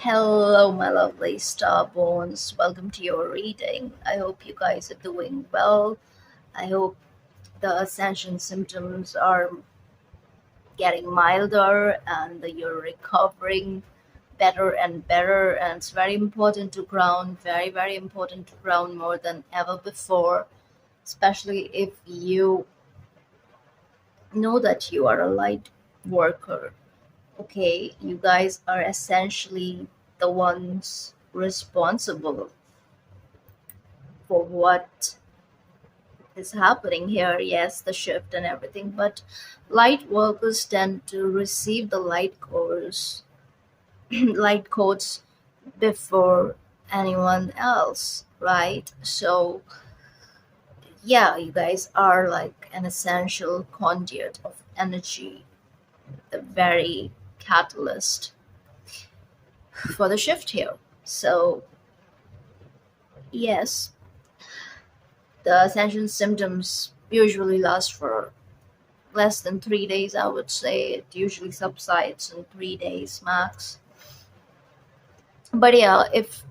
Hello, my lovely starborns. Welcome to your reading. I hope you guys are doing well. I hope the ascension symptoms are getting milder and that you're recovering better and better. And it's very important to ground, very, very important to ground more than ever before, especially if you know that you are a light worker. Okay, you guys are essentially the ones responsible for what is happening here. Yes, the shift and everything, but light workers tend to receive the light codes, light codes before anyone else, right? So yeah, you guys are like an essential conduit of energy, the very catalyst for the shift here. So yes, the ascension symptoms usually last for less than 3 days, I would say. It usually subsides in 3 days max. But yeah, if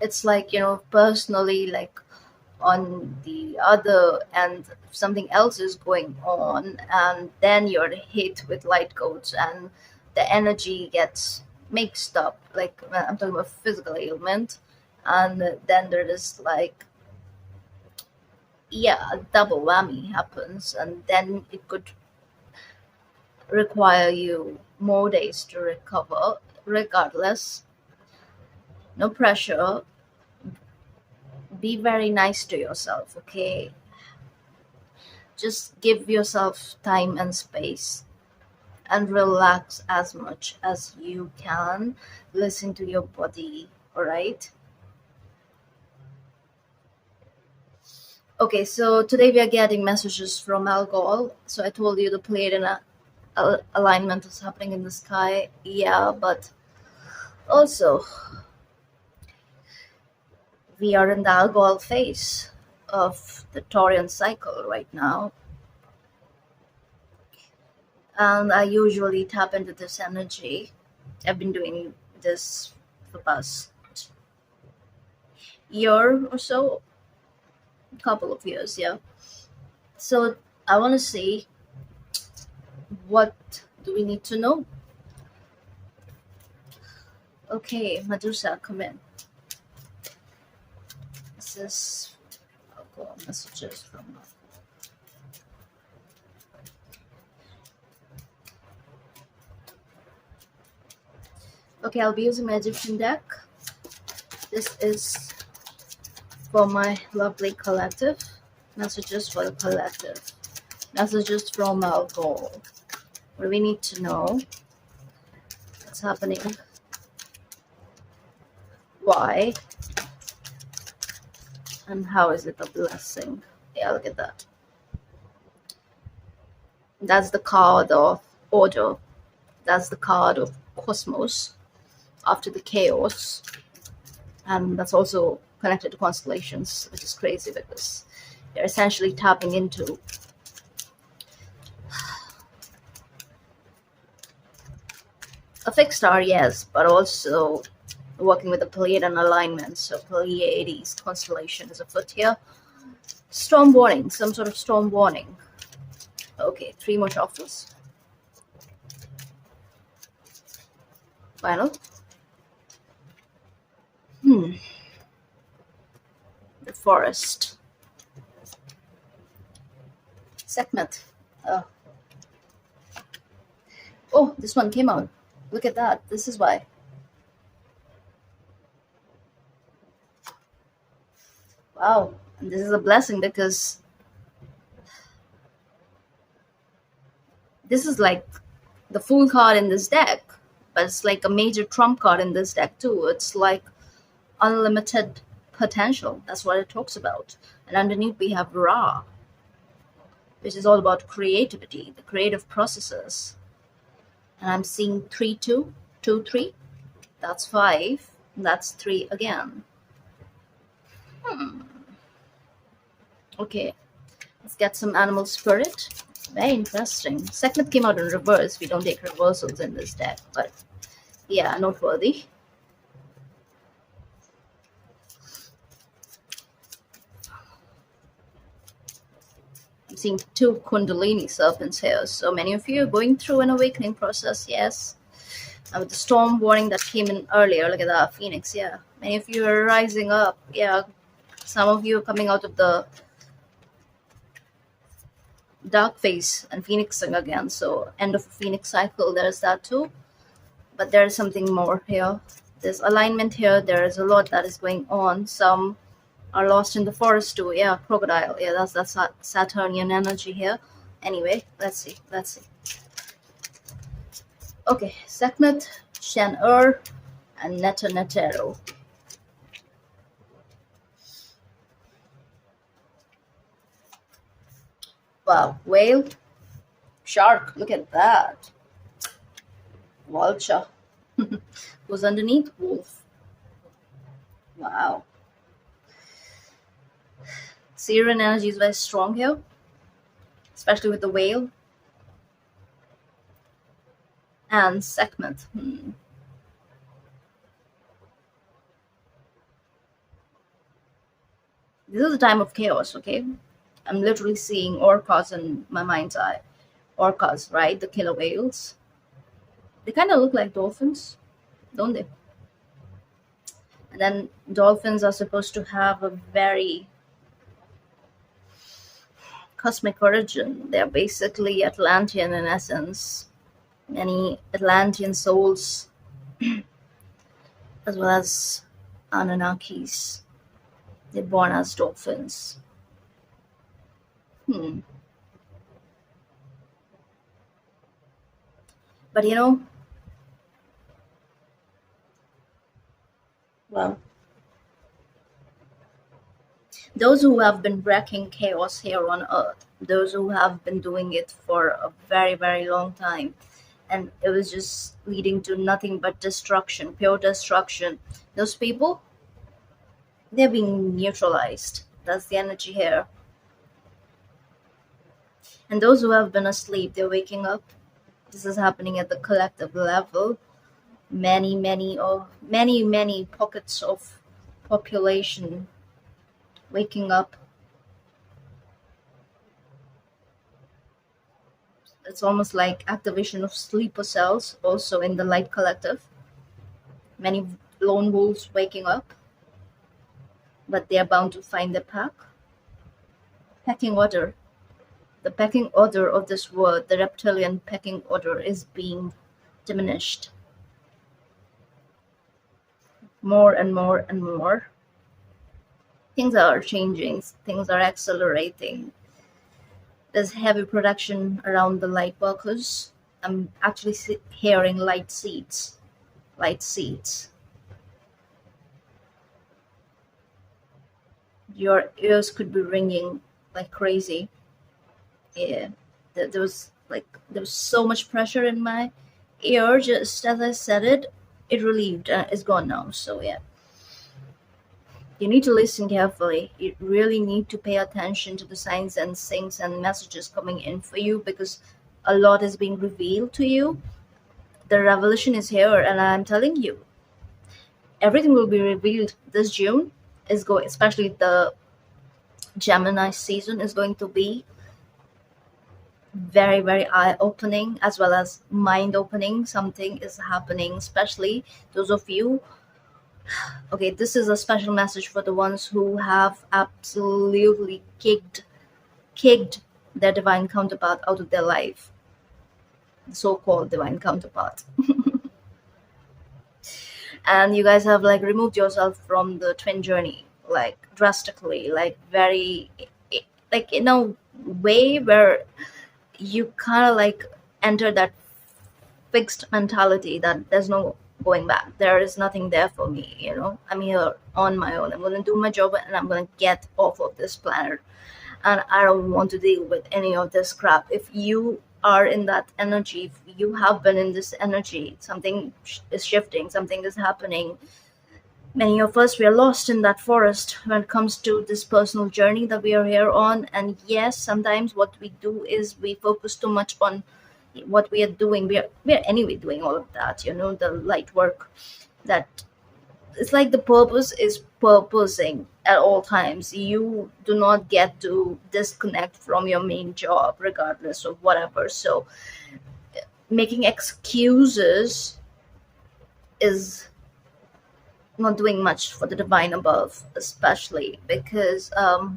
it's like, personally, like on the other end, if something else is going on, and then you're hit with light codes and the energy gets mixed up, like I'm talking about physical ailment, and then there is like, yeah, a double whammy happens, and then it could require you more days to recover. Regardless, no pressure. Be very nice to yourself, okay? Just give yourself time and space and relax as much as you can. Listen to your body, all right? Okay, so today we are getting messages from Algol. So I told you the plate and alignment is happening in the sky. Yeah, but also we are in the Algol phase of the Taurian cycle right now, and I usually tap into this energy. I've been doing this for the past year or so, couple of years, yeah. So I want to see, what do we need to know? Okay, Medusa, come in. This is Algol messages from. Okay, I'll be using my Egyptian deck. This is for my lovely collective. Messages for the collective. Messages from Algol. What do we need to know? What's happening? Why? And how is it a blessing? Yeah, look at that. That's the card of order. That's the card of cosmos after the chaos. And that's also connected to constellations, which is crazy because they're essentially tapping into a fixed star, yes, but also working with the Pleiadian alignment. So Pleiades constellation is afoot here. Storm warning, some sort of storm warning. Okay, 3 more shuffles. Final. The forest. Sekhmet. Oh, this one came out. Look at that. This is why. Wow. And this is a blessing because this is like the Fool card in this deck, but it's like a major trump card in this deck too. It's like unlimited potential. That's what it talks about. And underneath we have Ra, which is all about creativity, the creative processes. And I'm seeing 3 2, 2 3. That's 5. And that's 3 again. Okay, let's get some animal spirit. Very interesting. Sekhmet came out in reverse. We don't take reversals in this deck, but yeah, noteworthy. Seeing two Kundalini serpents here. So many of you are going through an awakening process, yes. And with the storm warning that came in earlier, look at that, Phoenix, yeah. Many of you are rising up, yeah. Some of you are coming out of the dark phase and phoenixing again. So, end of a phoenix cycle, there's that too. But there's something more here. There's alignment here. There is a lot that is going on. Some are lost in the forest too. Yeah, crocodile. Yeah, that's that Saturnian energy here. Anyway, let's see. Let's see. Okay, Sekhmet, Shen and Neta Netero. Wow, whale, shark. Look at that. Vulture. Who's underneath? Wolf. Wow. Syrian energy is very strong here, especially with the whale and Sekhmet. This is a time of chaos, okay? I'm literally seeing orcas in my mind's eye. Orcas, right? The killer whales. They kind of look like dolphins, don't they? And then dolphins are supposed to have a very cosmic origin. They're basically Atlantean in essence. Many Atlantean souls, as well as Anunnakis. They're born as dolphins. Hmm. But well, those who have been wrecking chaos here on earth, those who have been doing it for a very, very long time, and it was just leading to nothing but destruction, pure destruction. Those people, they're being neutralized. That's the energy here. And those who have been asleep, they're waking up. This is happening at the collective level. Many pockets of population waking up. It's almost like activation of sleeper cells also in the light collective. Many lone wolves waking up, but they are bound to find the pack. Pecking order. The pecking order of this world, the reptilian pecking order, is being diminished more and more and more. Things are changing, things are accelerating. There's heavy production around the light workers. I'm actually hearing light seeds. Light seeds. Your ears could be ringing like crazy. Yeah, there was so much pressure in my ear. Just as I said it, it relieved. It's gone now. So yeah, you need to listen carefully. You really need to pay attention to the signs and things and messages coming in for you, because a lot is being revealed to you. The revelation is here, and I'm telling you, everything will be revealed this June. Is going, especially the Gemini season is going to be very, very eye opening as well as mind opening. Something is happening, especially those of you. Okay, this is a special message for the ones who have absolutely kicked their divine counterpart out of their life, the so-called divine counterpart. And you guys have like removed yourself from the twin journey, like drastically, like very, like in a way where you kind of like enter that fixed mentality that there's no going back. There is nothing there for me. I'm here on my own. I'm going to do my job and I'm going to get off of this planet. And I don't want to deal with any of this crap. If you are in that energy, if you have been in this energy, something is shifting, something is happening. Many of us, we are lost in that forest when it comes to this personal journey that we are here on. And yes, sometimes what we do is we focus too much on what we are doing. We are anyway doing all of that, the light work. That it's like the purpose is purposing, at all times. You do not get to disconnect from your main job, regardless of whatever. So, making excuses is not doing much for the divine above, especially because I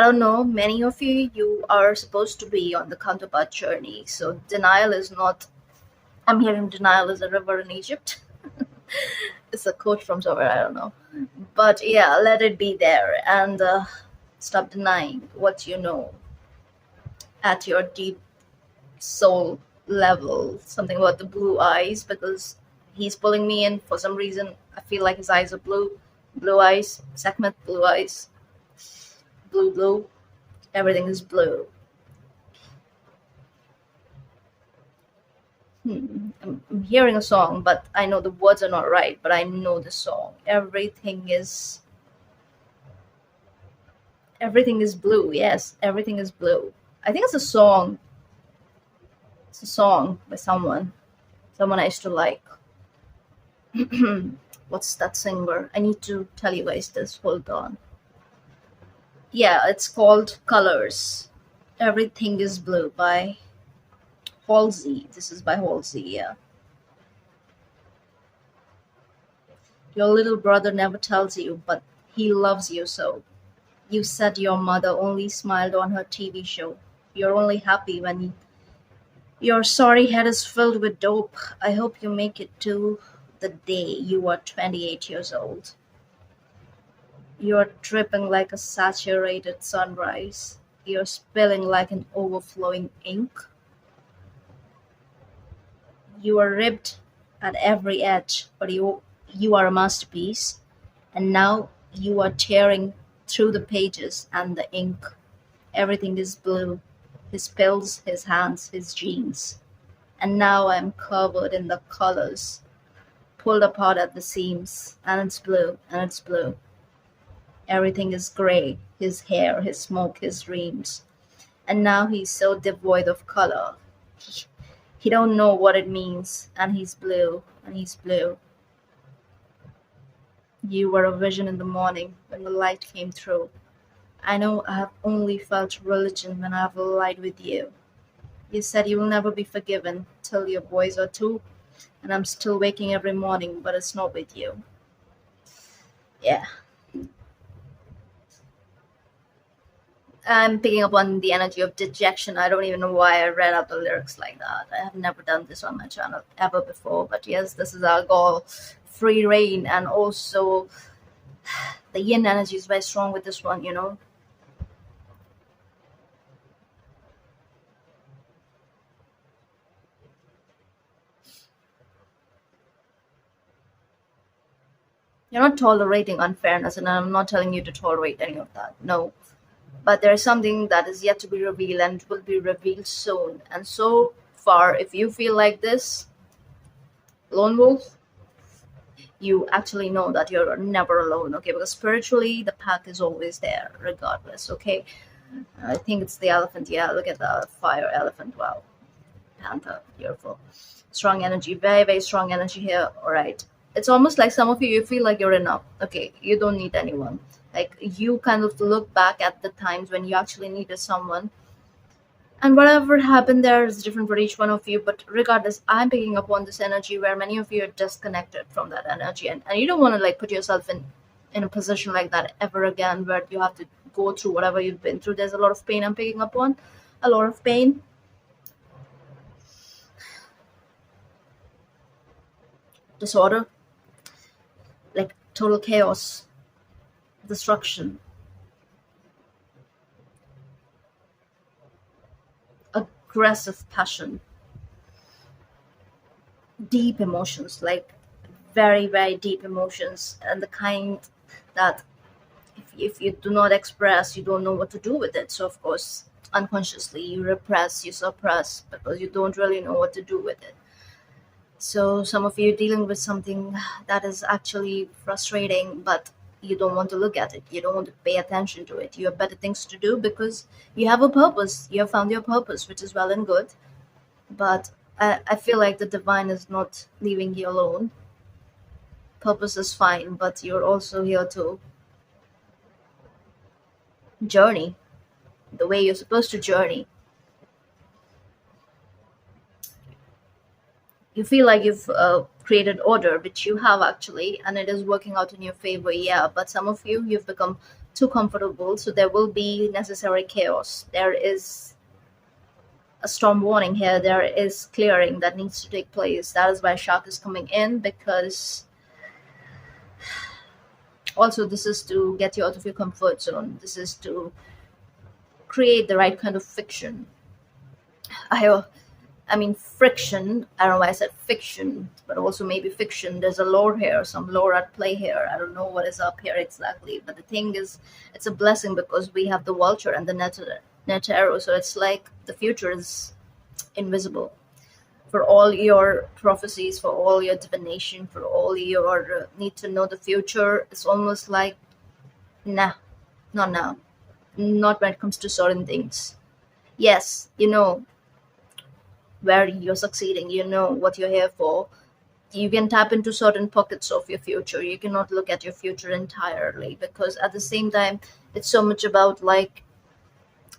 don't know, many of you are supposed to be on the counterpart journey. So, denial is not, I'm hearing denial is a river in Egypt. It's a quote from somewhere, I don't know. But yeah, let it be there and stop denying what you know at your deep soul level. Something about the blue eyes, because he's pulling me in for some reason. I feel like his eyes are blue. Blue eyes, segment blue eyes, blue, blue. Everything is blue. I'm hearing a song, but I know the words are not right, but I know the song. Everything is blue. Yes, everything is blue. I think it's a song. It's a song by someone I used to like. What's that singer? I need to tell you guys this. Hold on. Yeah, it's called Colors. Everything is Blue by Halsey. This is by Halsey, yeah. Your little brother never tells you, but he loves you so. You said your mother only smiled on her TV show. You're only happy when your sorry head is filled with dope. I hope you make it to the day you are 28 years old. You're dripping like a saturated sunrise. You're spilling like an overflowing ink. You are ripped at every edge, but you are a masterpiece. And now you are tearing through the pages and the ink. Everything is blue. His pills, his hands, his jeans. And now I'm covered in the colors, pulled apart at the seams, and it's blue, and it's blue. Everything is gray. His hair, his smoke, his dreams. And now he's so devoid of color. He don't know what it means, and he's blue, and he's blue. You were a vision in the morning when the light came through. I know I have only felt religion when I've lied with you. You said you will never be forgiven till your boys are two, and I'm still waking every morning, but it's not with you. Yeah, I'm picking up on the energy of dejection. I don't even know why I read out the lyrics like that. I have never done this on my channel ever before, but yes, this is Algol, free reign, and also the yin energy is very strong with this one. You're not tolerating unfairness, and I'm not telling you to tolerate any of that. No. But there is something that is yet to be revealed and will be revealed soon. And so far, if you feel like this, lone wolf, you actually know that you're never alone, okay? Because spiritually, the pack is always there, regardless, okay? I think it's the elephant. Yeah, look at the fire elephant. Wow. Panther, beautiful. Strong energy, very, very strong energy here. All right. It's almost like some of you feel like you're enough. Okay, you don't need anyone. Like you kind of look back at the times when you actually needed someone, and whatever happened there is different for each one of you. But regardless, I'm picking up on this energy where many of you are disconnected from that energy, and you don't want to like put yourself in a position like that ever again, where you have to go through whatever you've been through. There's a lot of pain I'm picking up on, a lot of pain, disorder, like total chaos, destruction, aggressive passion, deep emotions, like very, very deep emotions, and the kind that if you do not express, you don't know what to do with it. So, of course, unconsciously, you repress, you suppress because you don't really know what to do with it. So, some of you dealing with something that is actually frustrating, but you don't want to look at it. You don't want to pay attention to it. You have better things to do because you have a purpose. You have found your purpose, which is well and good. But I feel like the divine is not leaving you alone. Purpose is fine, but you're also here to journey the way you're supposed to journey. You feel like you've created order, which you have actually, and it is working out in your favor, yeah. But some of you, you've become too comfortable, so there will be necessary chaos. There is a storm warning here. There is clearing that needs to take place. That is why shark is coming in, because also this is to get you out of your comfort zone. This is to create the right kind of fiction. I I mean, friction. I don't know why I said fiction, but also maybe fiction. There's a lore here, some lore at play here. I don't know what is up here exactly. But the thing is, it's a blessing because we have the vulture and the net arrow. So it's like the future is invisible. For all your prophecies, for all your divination, for all your need to know the future, it's almost like, nah, not now. Not when it comes to certain things. Yes, you know where you're succeeding, you know what you're here for. You can tap into certain pockets of your future. You cannot look at your future entirely, because at the same time, it's so much about like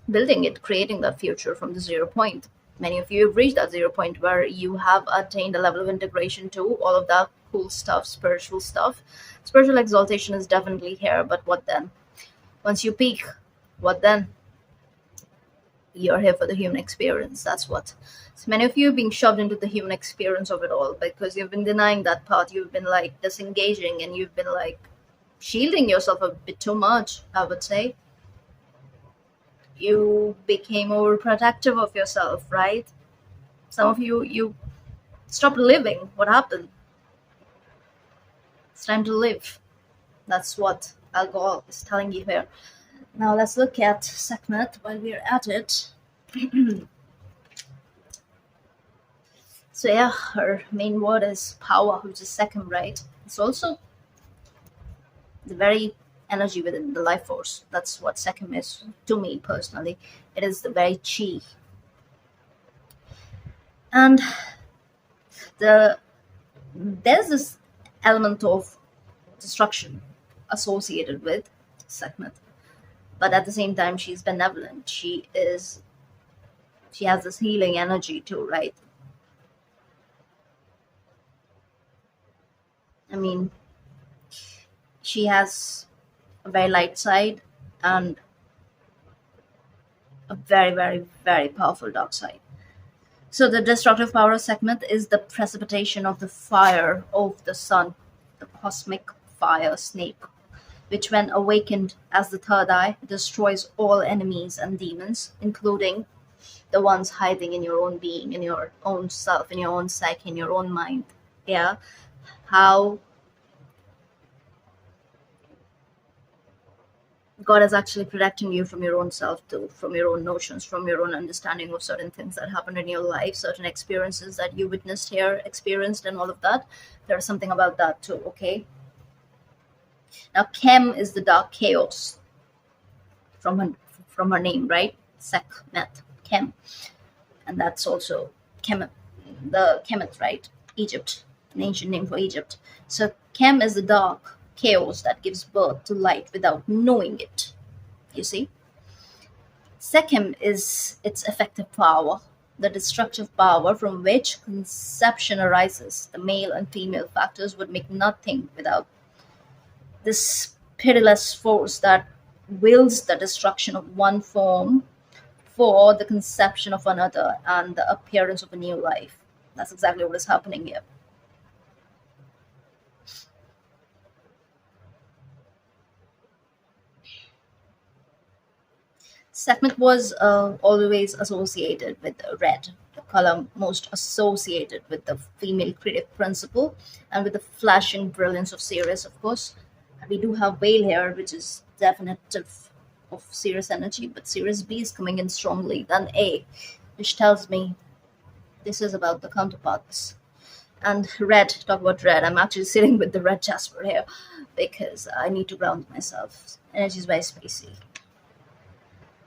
building it, creating that future from the 0 point. Many of you have reached that 0 point where you have attained a level of integration to all of that cool stuff, spiritual stuff. Spiritual exaltation is definitely here, but what then? Once you peak, what then? You're here for the human experience. That's what. So many of you are being shoved into the human experience of it all because you've been denying that part. You've been like disengaging and you've been like shielding yourself a bit too much, I would say. You became overprotective of yourself, right? Some of you, you stopped living. What happened? It's time to live. That's what Algol is telling you here. Now let's look at Sekhmet while we're at it. So yeah, her main word is power, which is second, right? It's also the very energy within the life force. That's what second is to me personally. It is the very chi. And the there's this element of destruction associated with Sekhmet. But at the same time, she's benevolent. She has this healing energy too, right? I mean, she has a very light side and a very, very, very powerful dark side. So the destructive power of Sekhmet is the precipitation of the fire of the sun, the cosmic fire snake, which, when awakened as the third eye, destroys all enemies and demons, including the ones hiding in your own being, in your own self, in your own psyche, in your own mind. Yeah. How God is actually protecting you from your own self too, from your own notions, from your own understanding of certain things that happened in your life, certain experiences that you witnessed here, experienced, and all of that. There's something about that too, okay? Now, Chem is the dark chaos from her name, right? Sekhmet, Chem, and that's also Kemet, the Kemet, right? Egypt, an ancient name for Egypt. So Chem is the dark chaos that gives birth to light without knowing it. You see, Sechem is its effective power, the destructive power from which conception arises. The male and female factors would make nothing without this pitiless force that wills the destruction of one form for the conception of another and the appearance of a new life. That's exactly what is happening here. Sekhmet was always associated with red, the color most associated with the female creative principle and with the flashing brilliance of Sirius, of course. We do have Whale here, which is definitive of Sirius energy, but Sirius B is coming in strongly than A, which tells me this is about the counterparts. And red, talk about red. I'm actually sitting with the red Jasper here because I need to ground myself. Energy is very spacey.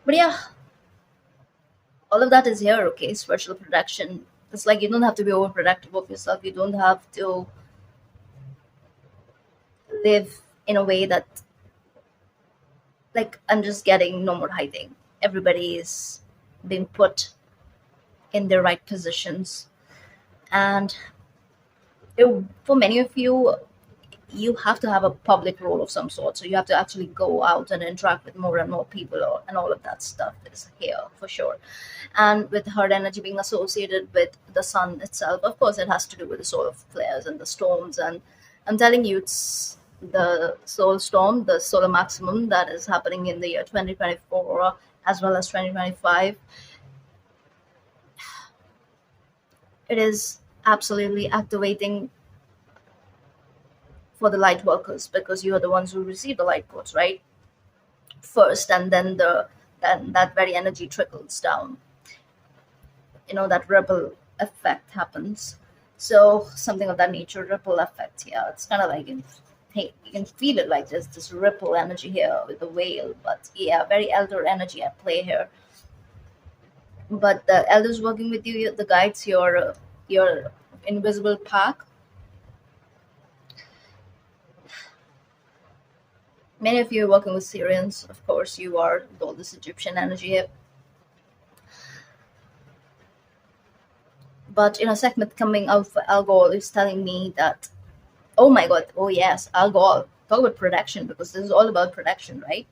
But yeah, all of that is here, okay? Spiritual protection. It's like you don't have to be overprotective of yourself. You don't have to live in a way that, like, I'm just getting no more hiding. Everybody is being put in their right positions. And for many of you, you have to have a public role of some sort. So you have to actually go out and interact with more and more people, and all of that stuff is here for sure. And with herd energy being associated with the sun itself, of course, it has to do with the solar flares and the storms. And I'm telling you, it's the solar storm, the solar maximum that is happening in the year 2024 as well as 2025. It is absolutely activating for the light workers, because you are the ones who receive the light codes, right? First, and then that very energy trickles down. That ripple effect happens. So something of that nature, ripple effect. Yeah, it's kind of like you can feel it, like this ripple energy here with the whale. But yeah, very elder energy at play here. But the elders working with you, the guides, your invisible pack. Many of you are working with Syrians, of course. You are with all this Egyptian energy here. But segment coming out for Algol is telling me that, oh my god, oh yes, Algol. Talk about protection, because this is all about protection, right?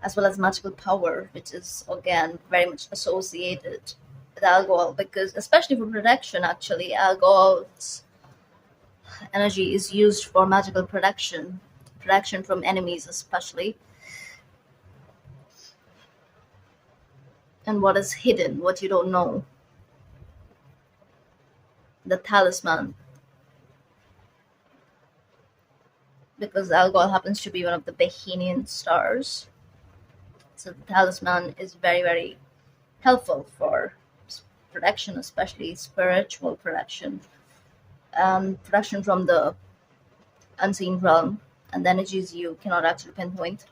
As well as magical power, which is again very much associated with Algol, because especially for protection, actually, Algol's energy is used for magical protection from enemies, especially. And what is hidden, what you don't know, the talisman, because Algol happens to be one of the Behenian stars. So the talisman is very, very helpful for protection, especially spiritual protection, protection from the unseen realm and the energies you cannot actually pinpoint.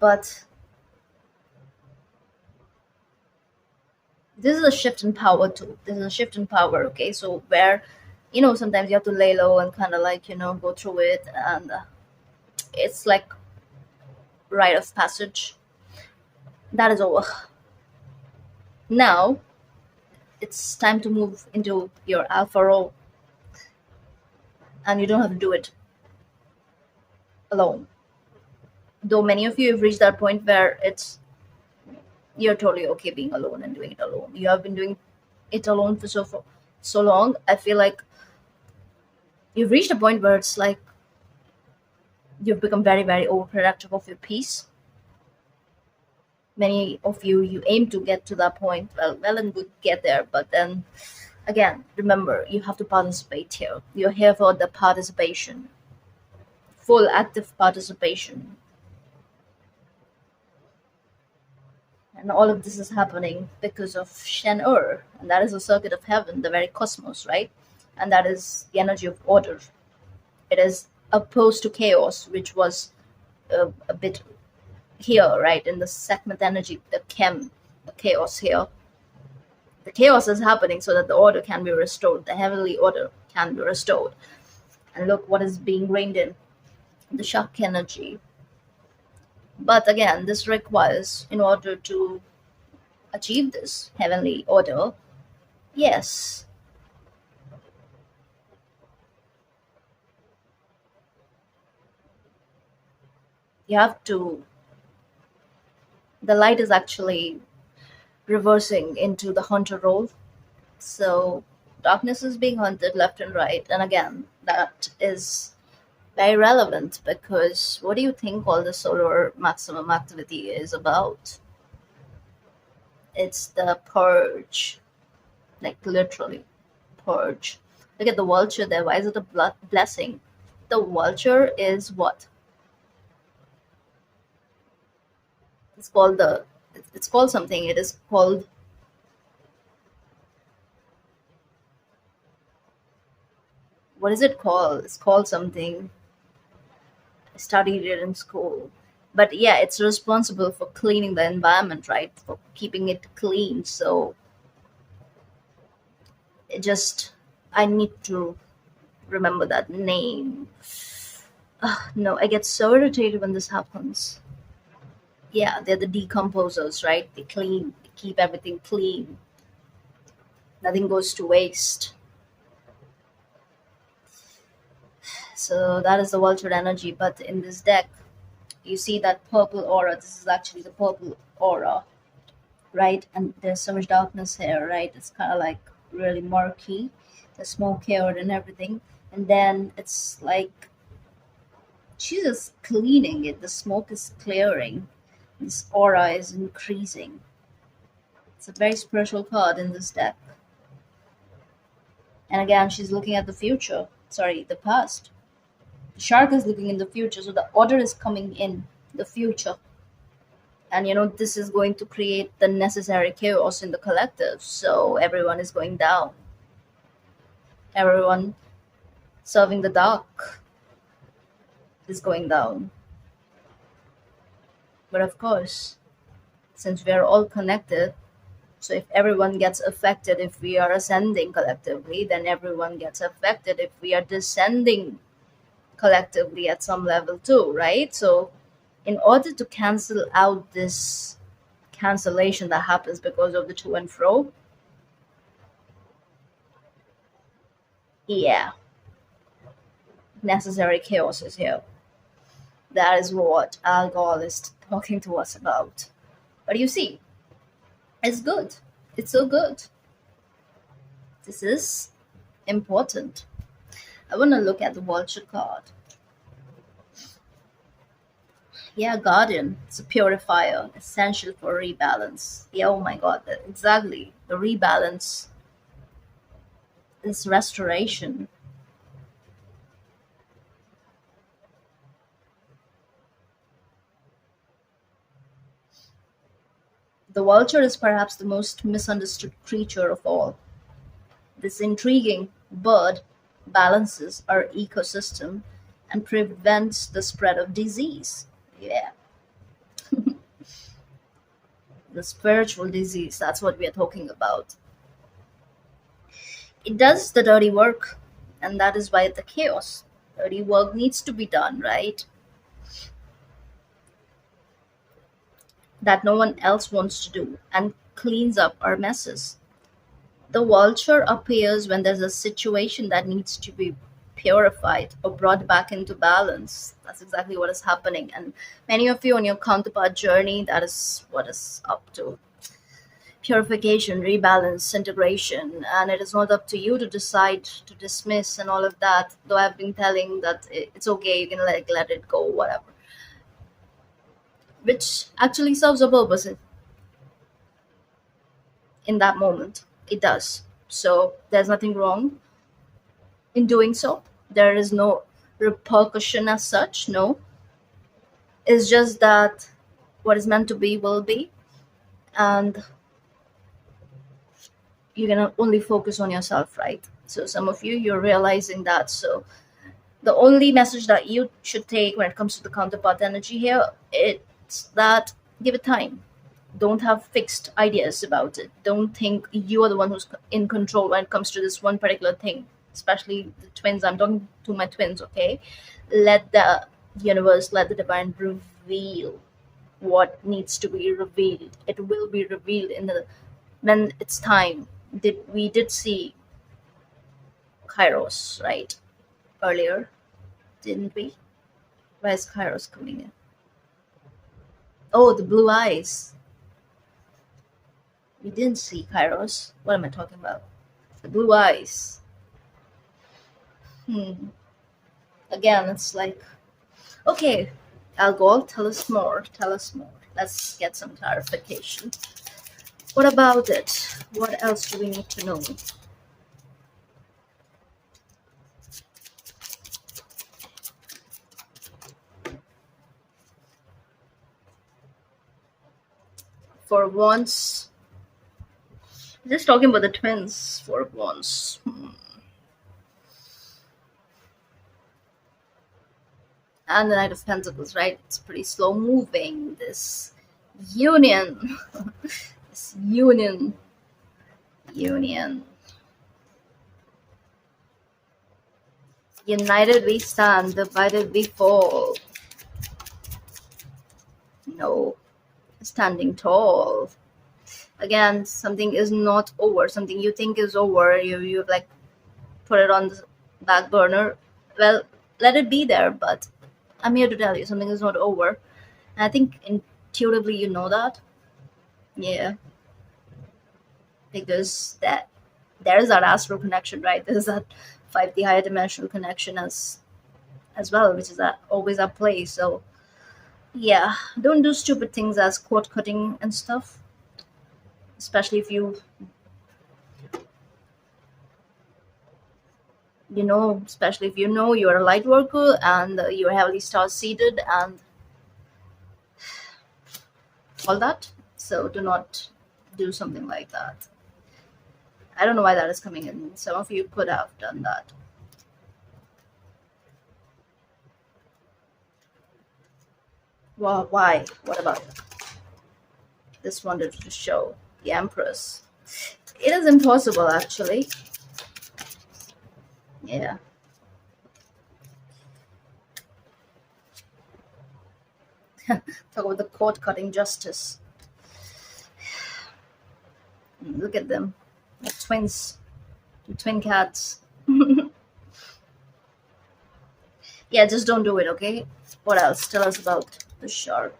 But this is a shift in power too. This is a shift in power, okay? So where, sometimes you have to lay low and kind of like, go through it. And it's like rite of passage. That is over. Now, it's time to move into your alpha role. And you don't have to do it alone. Though many of you have reached that point where you're totally okay being alone and doing it alone. You have been doing it alone for so long. I feel like you've reached a point where it's like you've become very, very overprotective of your peace. Many of you aim to get to that point. Well and good, get there, but then again, remember, you have to participate here. You're here for the participation, full active participation. And all of this is happening because of Shen-Ur, and that is the circuit of heaven, the very cosmos, right? And that is the energy of order. It is opposed to chaos, which was a bit here, right? In the segment energy, the chaos here. The chaos is happening so that the order can be restored, the heavenly order can be restored. And look what is being reined in, the shock energy. But again, this requires, in order to achieve this heavenly order, yes, you have to, the light is actually reversing into the hunter role. So darkness is being hunted left and right. And again, that is very relevant, because what do you think all the solar maximum activity is about? It's the purge, like literally purge. Look at the vulture there. Why is it a blessing? The vulture is what? It's called it's called something. It is called, what is it called? It's called something. I studied it in school. But yeah, it's responsible for cleaning the environment, right? For keeping it clean. So it just, I need to remember that name. No, I get so irritated when this happens. Yeah, they're the decomposers, right? They clean, they keep everything clean. Nothing goes to waste. So that is the vulture energy. But in this deck, you see that purple aura. This is actually the purple aura, right? And there's so much darkness here, right? It's kind of like really murky. The smoke here and everything. And then it's like she's just cleaning it. The smoke is clearing. This aura is increasing. It's a very spiritual card in this deck. And again, she's looking at the future. Sorry, the past. The shark is looking in the future, so the order is coming in the future. And this is going to create the necessary chaos in the collective. So everyone is going down. Everyone serving the dark is going down. But of course, since we are all connected, so if everyone gets affected, if we are ascending collectively, then everyone gets affected if we are descending collectively at some level too, right? So in order to cancel out this cancellation that happens because of the to and fro, yeah, necessary chaos is here. That is what Algol is talking to us about. But you see, it's good. It's so good. This is important. I want to look at the vulture card. Yeah, Guardian. It's a purifier, essential for rebalance. Yeah, oh my god, exactly. The rebalance is restoration. The vulture is perhaps the most misunderstood creature of all. This intriguing bird balances our ecosystem and prevents the spread of disease. Yeah, the spiritual disease, that's what we are talking about. It does the dirty work, and that is why the chaos. Dirty work needs to be done, right? That no one else wants to do, and cleans up our messes. The vulture appears when there's a situation that needs to be purified or brought back into balance. That's exactly what is happening. And many of you on your counterpart journey, that is what is up to. Purification, rebalance, integration. And it is not up to you to decide to dismiss and all of that. Though I've been telling that it's okay, you can let it go, whatever. Which actually serves a purpose in that moment. It does. So there's nothing wrong in doing so. There is no repercussion as such, no. It's just that what is meant to be will be, and you can only focus on yourself, right? So some of you, you're realizing that. So the only message that you should take when it comes to the counterpart energy here, it's that give it time. Don't have fixed ideas about it. Don't think you are the one who's in control when it comes to this one particular thing, especially the twins. I'm talking to my twins, okay? Let the universe, let the divine reveal what needs to be revealed. It will be revealed in the when it's time. We did see Kairos, right? Earlier, didn't we? Where's Kairos coming in? Oh, the blue eyes. We didn't see Kairos. What am I talking about? The blue eyes. Hmm. Again, it's like, okay, Algol, tell us more. Tell us more. Let's get some clarification. What about it? What else do we need to know? For once, just talking about the twins for once. And the Knight of Pentacles, right? It's pretty slow moving. This union, this union. United we stand, divided we fall. No, standing tall. Again, something is not over. Something you think is over, you like put it on the back burner. Well, let it be there, but I'm here to tell you something is not over. And I think intuitively you know that. Yeah, because that there is that astral connection, right? There's that 5D higher dimensional connection as well, which is always at play. So yeah, don't do stupid things as quote cutting and stuff, especially if especially if you know you're a light worker and you're heavily star seeded and all that. So do not do something like that. I don't know why that is coming in. Some of you could have done that. Well, why? What about it? This wanted to show the Empress. It is impossible, actually. Yeah. Talk about the court cutting justice. Look at them. Like twins. Twin cats. Yeah, just don't do it, okay? What else? Tell us about the shark.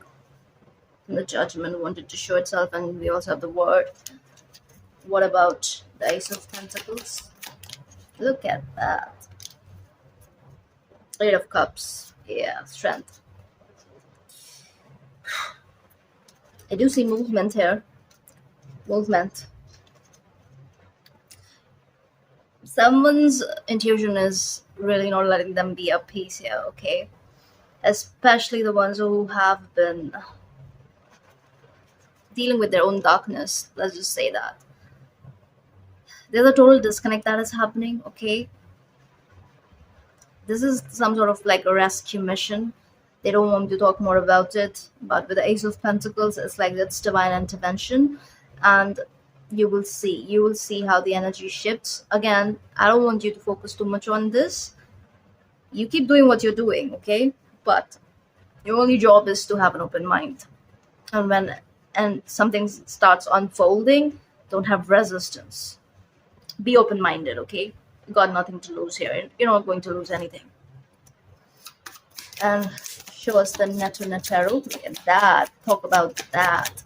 And the judgment wanted to show itself, and we also have the word. What about the Ace of Pentacles? Look at that. Eight of Cups. Yeah, strength. I do see movement here. Movement. Someone's intuition is really not letting them be at peace here, okay? Especially the ones who have been dealing with their own darkness. Let's just say that. There's a total disconnect that is happening, okay? This is some sort of like a rescue mission. They don't want to talk more about it, but with the Ace of Pentacles, it's like that's divine intervention, and you will see how the energy shifts. Again, I don't want you to focus too much on this. You keep doing what you're doing, okay? But your only job is to have an open mind, and when and something starts unfolding, don't have resistance. Be open-minded, okay? You got nothing to lose here. You're not going to lose anything. And show us the Neto Netero. Look at that. Talk about that.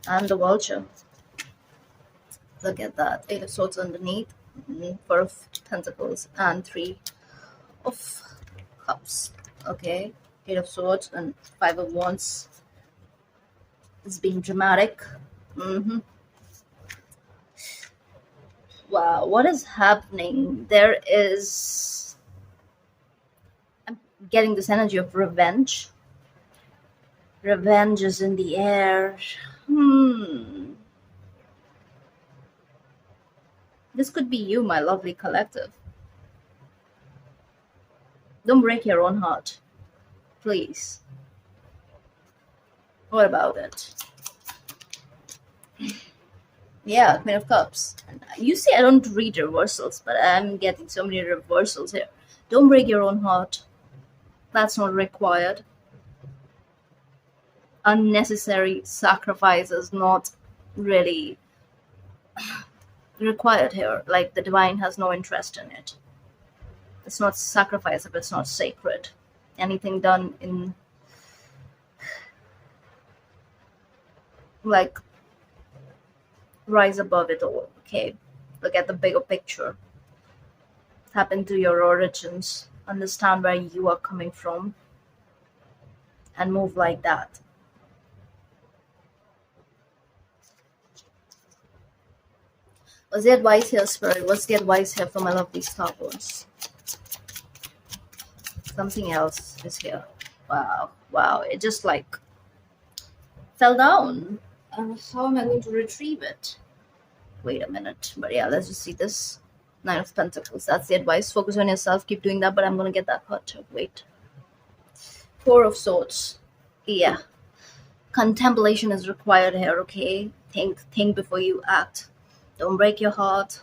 And the vulture. Look at that. Eight of Swords underneath. Four of Pentacles and Three of Cups. Okay. Eight of Swords and Five of Wands. It's being dramatic. Wow, what is happening? I'm getting this energy of revenge. Revenge is in the air. This could be you, my lovely collective. Don't break your own heart, please. What about it? Yeah, Queen of Cups. You see, I don't read reversals, but I'm getting so many reversals here. Don't break your own heart. That's not required. Unnecessary sacrifice is not really required here. Like the divine has no interest in it. It's not sacrifice if it's not sacred. Anything done in like rise above it all, okay? Look at the bigger picture. Tap into your origins. Understand where you are coming from and move like that. What's the advice here, Spirit? What's the advice here for my lovely Star Wars? Something else is here. Wow, wow. It just like fell down. How am I going to retrieve it? Wait a minute. But yeah, let's just see this. Nine of Pentacles. That's the advice. Focus on yourself. Keep doing that. But I'm going to get that card too. Wait. Four of Swords. Yeah. Contemplation is required here, okay? Think before you act. Don't break your heart.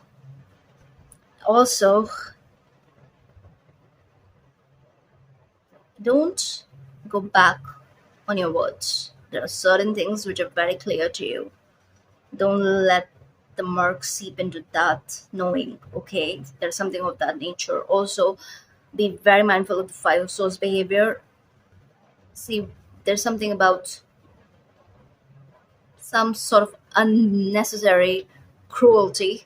Also, Don't go back on your words. There are certain things which are very clear to you. Don't let the mark seep into that knowing, okay? There's something of that nature. Also, be very mindful of the five of swords behavior. See, there's something about some sort of unnecessary cruelty.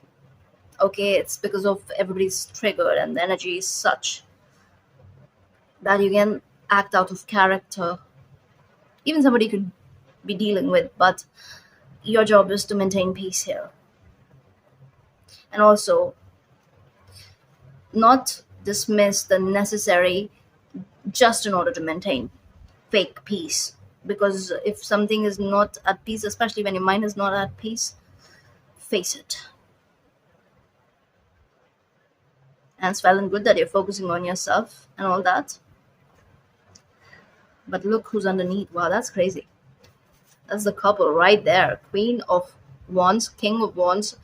Okay, it's because of everybody's triggered and the energy is such that you can act out of character. Even somebody could be dealing with, but your job is to maintain peace here. And also, not dismiss the necessary just in order to maintain fake peace. Because if something is not at peace, especially when your mind is not at peace, face it. And it's well and good that you're focusing on yourself and all that. But look who's underneath. Wow, that's crazy. That's the couple right there. Queen of Wands, King of Wands,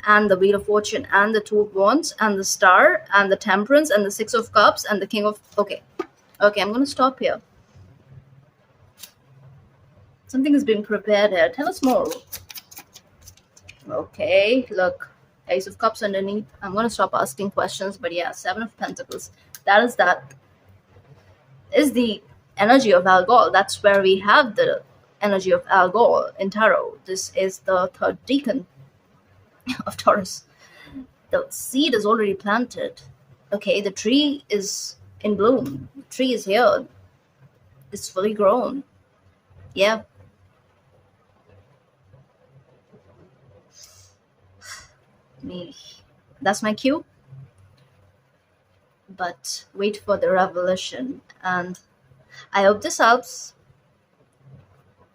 and the Wheel of Fortune, and the Two of Wands, and the Star, and the Temperance, and the Six of Cups, and the King of... Okay. Okay, I'm going to stop here. Something has been prepared here. Tell us more. Okay, look. Ace of Cups underneath. I'm going to stop asking questions, but yeah, Seven of Pentacles. That is the energy of Algol. That's where we have the energy of Algol in tarot. This is the third decan of Taurus. The seed is already planted. Okay, the tree is in bloom. The tree is here. It's fully grown. Yeah. Me. That's my cue. But wait for the revelation. And I hope this helps.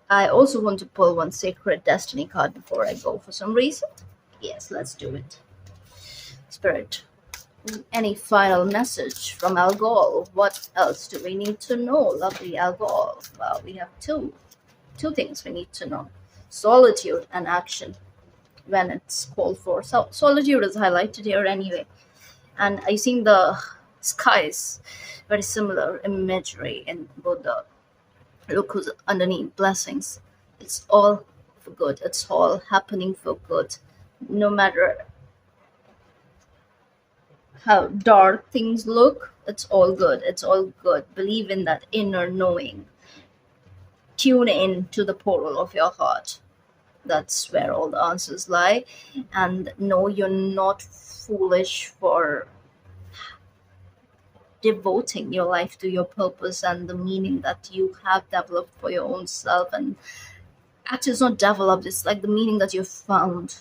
I also want to pull one sacred destiny card before I go for some reason. Yes, let's do it. Spirit, any final message from Algol? What else do we need to know? Lovely Algol. Well, we have two things we need to know: solitude and action when it's called for. So solitude is highlighted here anyway. And I think the skies very similar imagery in both the look who's underneath blessings. It's all for good. It's all happening for good. No matter how dark things look, it's all good. It's all good. Believe in that inner knowing. Tune in to the portal of your heart. That's where all the answers lie. And no, you're not foolish for devoting your life to your purpose and the meaning that you have developed for your own self. And actually, it's not developed, it's like the meaning that you've found.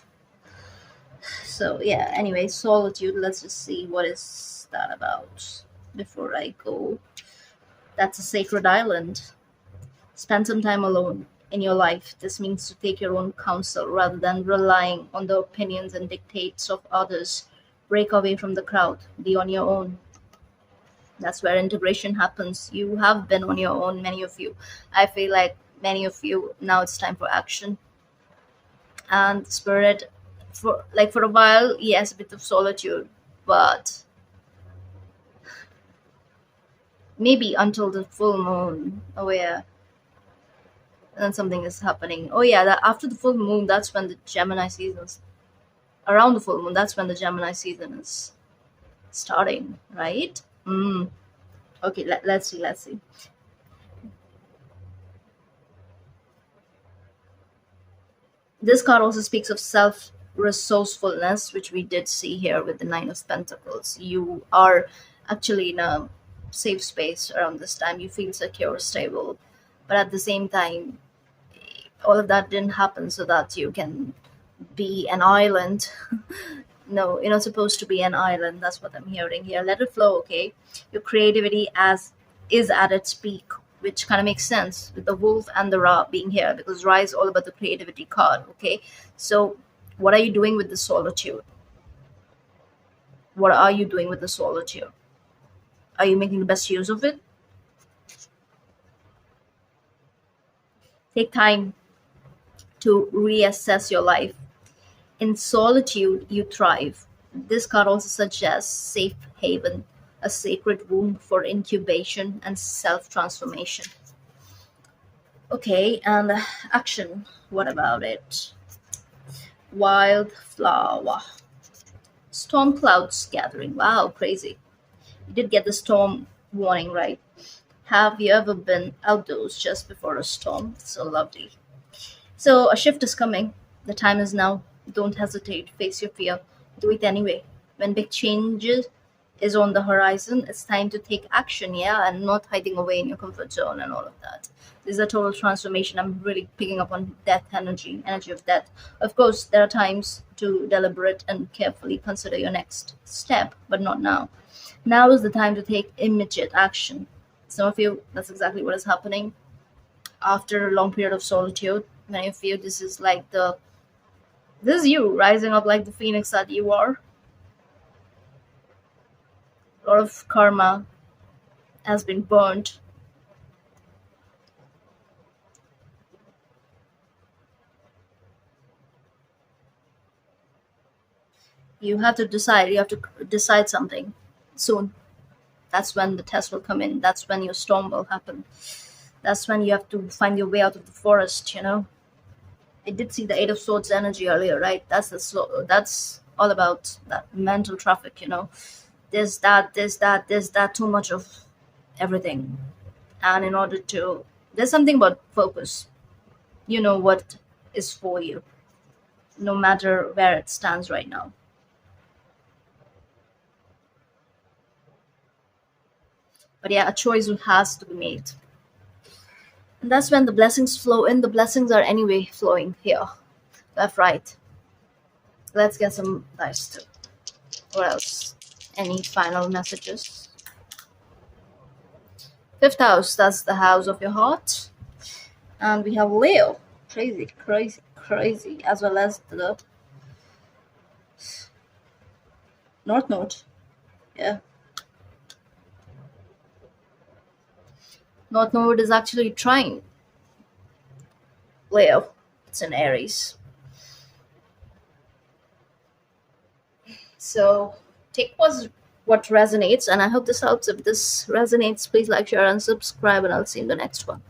So yeah, anyway, solitude. Let's just see what is that about before I go. That's a sacred island. Spend some time alone in your life. This means to take your own counsel rather than relying on the opinions and dictates of others. Break away from the crowd. Be on your own. That's where integration happens. You have been on your own, many of you. I feel like many of you, now it's time for action. And spirit, for a while, yes, a bit of solitude, but maybe until the full moon. Oh yeah. And then something is happening. Oh yeah, that after the full moon, that's when the Gemini season's around the full moon, that's when the Gemini season is starting, right? Okay, let's see. This card also speaks of self resourcefulness, which we did see here with the Nine of Pentacles. You are actually in a safe space around this time. You feel secure, stable, but at the same time, all of that didn't happen so that you can be an island. No, you're not supposed to be an island. That's what I'm hearing here. Let it flow, okay? Your creativity is at its peak, which kind of makes sense with the wolf and the Ra being here, because Ra is all about the creativity card, okay? So what are you doing with the solitude? What are you doing with the solitude? Are you making the best use of it? Take time to reassess your life. In solitude, you thrive. This card also suggests safe haven, a sacred womb for incubation and self transformation. Okay, and action. What about it? Wildflower. Storm clouds gathering. Wow, crazy. You did get the storm warning, right? Have you ever been outdoors just before a storm? It's so lovely. So, a shift is coming. The time is now. Don't hesitate. Face your fear. Do it anyway. When big changes is on the horizon, it's time to take action, yeah, and not hiding away in your comfort zone and all of that. This is a total transformation. I'm really picking up on death energy, energy of death. Of course, there are times to deliberate and carefully consider your next step, but not now. Now is the time to take immediate action. Some of you, that's exactly what is happening after a long period of solitude. Many of you, this is you rising up like the phoenix that you are. A lot of karma has been burnt. You have to decide. You have to decide something soon. That's when the test will come in. That's when your storm will happen. That's when you have to find your way out of the forest. I did see the Eight of Swords energy earlier, right? That's all about that mental traffic. There's that, too much of everything. And in order to, there's something about focus. You know what is for you, no matter where it stands right now. But yeah, a choice has to be made. And that's when the blessings flow in. The blessings are anyway flowing here. Left, right. Let's get some dice too. What else? Any final messages? Fifth house, that's the house of your heart. And we have Leo. Crazy, crazy, crazy. As well as the North Node. Yeah. North Node is actually trying Leo. It's in Aries. So take what resonates, and I hope this helps. If this resonates, please like, share, and subscribe, and I'll see you in the next one.